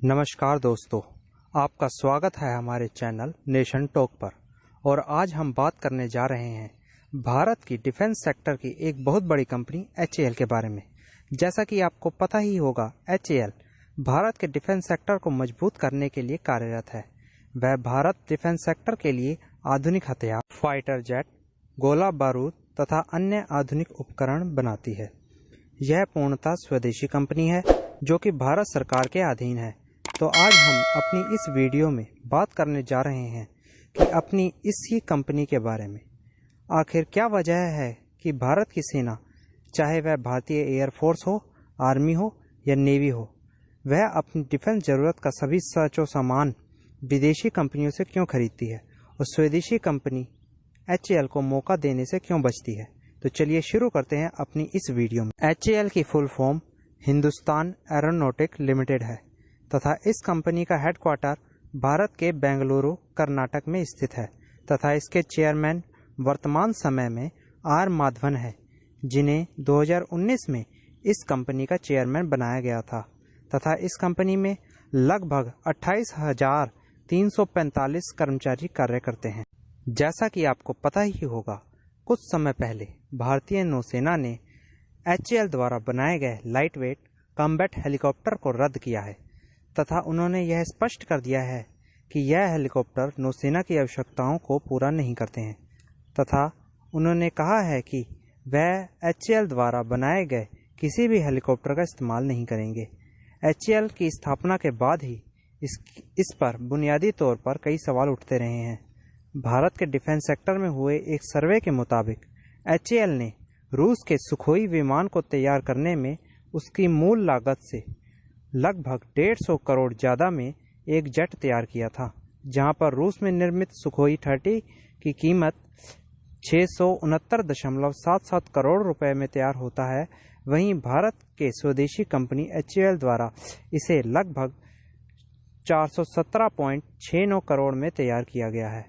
नमस्कार दोस्तों, आपका स्वागत है हमारे चैनल नेशन टॉक पर। और आज हम बात करने जा रहे हैं भारत की डिफेंस सेक्टर की एक बहुत बड़ी कंपनी HAL के बारे में। जैसा कि आपको पता ही होगा, HAL भारत के डिफेंस सेक्टर को मजबूत करने के लिए कार्यरत है। वह भारत डिफेंस सेक्टर के लिए आधुनिक हथियार, फाइटर जेट, गोला बारूद तथा अन्य आधुनिक उपकरण बनाती है। यह पूर्णतः स्वदेशी कंपनी है जो कि भारत सरकार के अधीन है। तो आज हम अपनी इस वीडियो में बात करने जा रहे हैं कि अपनी इसी कंपनी के बारे में। आखिर क्या वजह है कि भारत की सेना, चाहे वह भारतीय एयरफोर्स हो, आर्मी हो या नेवी हो, वह अपनी डिफेंस ज़रूरत का सभी साजो सामान विदेशी कंपनियों से क्यों खरीदती है और स्वदेशी कंपनी HAL को मौका देने से क्यों बचती है। तो चलिए शुरू करते हैं अपनी इस वीडियो में। HAL की full form Hindustan aeronautic limited है तथा इस कंपनी का हेडक्वार्टर भारत के बेंगलुरु, कर्नाटक में स्थित है तथा इसके चेयरमैन वर्तमान समय में R माधवन है, जिन्हें 2019 में इस कंपनी का चेयरमैन बनाया गया था तथा इस कंपनी में लगभग 28,345 कर्मचारी कार्य करते हैं। जैसा कि आपको पता ही होगा, कुछ समय पहले भारतीय नौसेना ने HAL द्वारा बनाए गए लाइट वेट कॉम्बैट हेलीकॉप्टर को रद्द किया है तथा उन्होंने यह स्पष्ट कर दिया है कि यह हेलीकॉप्टर नौसेना की आवश्यकताओं को पूरा नहीं करते हैं तथा उन्होंने कहा है कि वह HAL द्वारा बनाए गए किसी भी हेलीकॉप्टर का इस्तेमाल नहीं करेंगे। HAL की स्थापना के बाद ही इस पर बुनियादी तौर पर कई सवाल उठते रहे हैं। भारत के डिफेंस सेक्टर में हुए एक सर्वे के मुताबिक HAL ने रूस के सुखोई विमान को तैयार करने में उसकी मूल लागत से लगभग 150 करोड़ ज़्यादा में एक जेट तैयार किया था, जहां पर रूस में निर्मित सुखोई 30 की कीमत 669.77 करोड़ रुपए में तैयार होता है। वहीं भारत के स्वदेशी कंपनी HAL द्वारा इसे लगभग 417.69 करोड़ में तैयार किया गया है,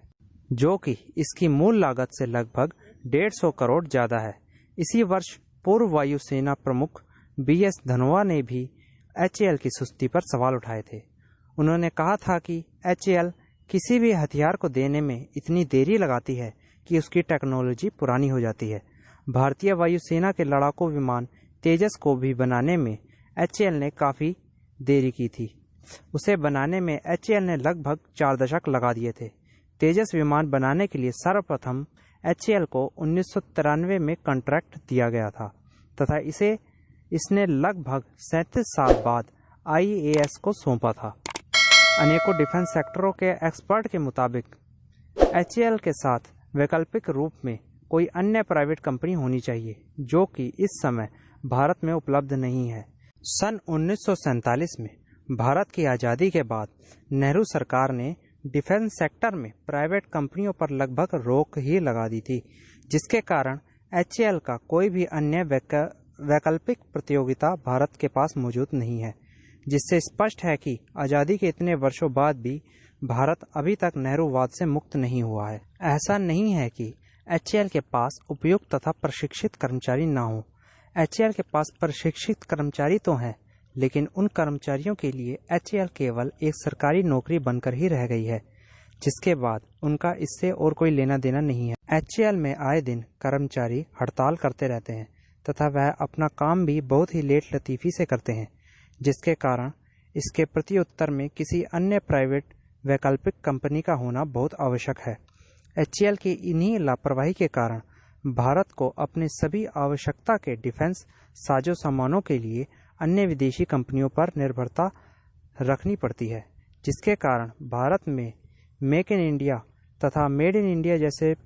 जो कि इसकी मूल लागत से लगभग 150 करोड़ ज़्यादा है। इसी वर्ष पूर्व वायुसेना प्रमुख BS धनोआ ने भी HAL की सुस्ती पर सवाल उठाए थे। उन्होंने कहा था कि HAL किसी भी हथियार को देने में इतनी देरी लगाती है कि उसकी टेक्नोलॉजी पुरानी हो जाती है। भारतीय वायुसेना के लड़ाकू विमान तेजस को भी बनाने में HAL ने काफ़ी देरी की थी। उसे बनाने में HAL ने लगभग 4 दशक लगा दिए थे। तेजस विमान बनाने के लिए सर्वप्रथम HAL को 1993 में कॉन्ट्रैक्ट दिया गया था तथा इसने लगभग 37 साल बाद IAS को सौंपा था। अनेकों डिफेंस सेक्टरों के एक्सपर्ट के मुताबिक HAL के साथ वैकल्पिक रूप में कोई अन्य प्राइवेट कंपनी होनी चाहिए, जो कि इस समय भारत में उपलब्ध नहीं है। सन 1947 में भारत की आज़ादी के बाद नेहरू सरकार ने डिफेंस सेक्टर में प्राइवेट कंपनियों पर लगभग रोक ही लगा दी थी, जिसके कारण HAL का कोई भी अन्य वैकल्पिक प्रतियोगिता भारत के पास मौजूद नहीं है, जिससे स्पष्ट है कि आज़ादी के इतने वर्षों बाद भी भारत अभी तक नेहरूवाद से मुक्त नहीं हुआ है। ऐसा नहीं है कि HAL के पास उपयुक्त तथा प्रशिक्षित कर्मचारी ना हो। HAL के पास प्रशिक्षित कर्मचारी तो हैं, लेकिन उन कर्मचारियों के लिए HAL केवल एक सरकारी नौकरी बनकर ही रह गई है, जिसके बाद उनका इससे और कोई लेना देना नहीं है। HAL में आए दिन कर्मचारी हड़ताल करते रहते हैं तथा वह अपना काम भी बहुत ही लेट लतीफ़ी से करते हैं, जिसके कारण इसके प्रति उत्तर में किसी अन्य प्राइवेट वैकल्पिक कंपनी का होना बहुत आवश्यक है। HAL की इन्हीं लापरवाही के कारण भारत को अपने सभी आवश्यकता के डिफेंस साजो सामानों के लिए अन्य विदेशी कंपनियों पर निर्भरता रखनी पड़ती है, जिसके कारण भारत में मेक इन इंडिया तथा मेड इन इंडिया जैसे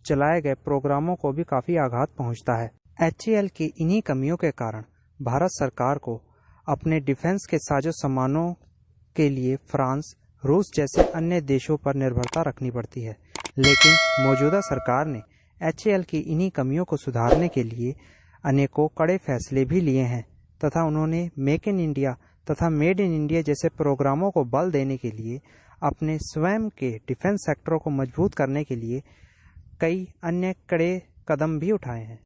चलाए गए प्रोग्रामों को भी काफ़ी आघात पहुंचता है। HAL की इन्हीं कमियों के कारण भारत सरकार को अपने डिफेंस के साजो सामानों के लिए फ्रांस, रूस जैसे अन्य देशों पर निर्भरता रखनी पड़ती है। लेकिन मौजूदा सरकार ने HAL की इन्हीं कमियों को सुधारने के लिए अनेकों कड़े फैसले भी लिए हैं तथा उन्होंने मेक इन इंडिया तथा मेड इन इंडिया जैसे प्रोग्रामों को बल देने के लिए अपने स्वयं के डिफेंस सेक्टरों को मजबूत करने के लिए कई अन्य कड़े कदम भी उठाए हैं।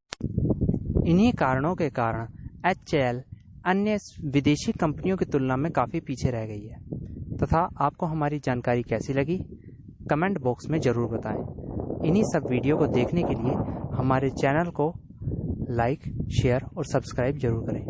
इन्हीं कारणों के कारण HAL अन्य विदेशी कंपनियों की तुलना में काफ़ी पीछे रह गई है। तथा आपको हमारी जानकारी कैसी लगी कमेंट बॉक्स में ज़रूर बताएं। इन्हीं सब वीडियो को देखने के लिए हमारे चैनल को लाइक, शेयर और सब्सक्राइब जरूर करें।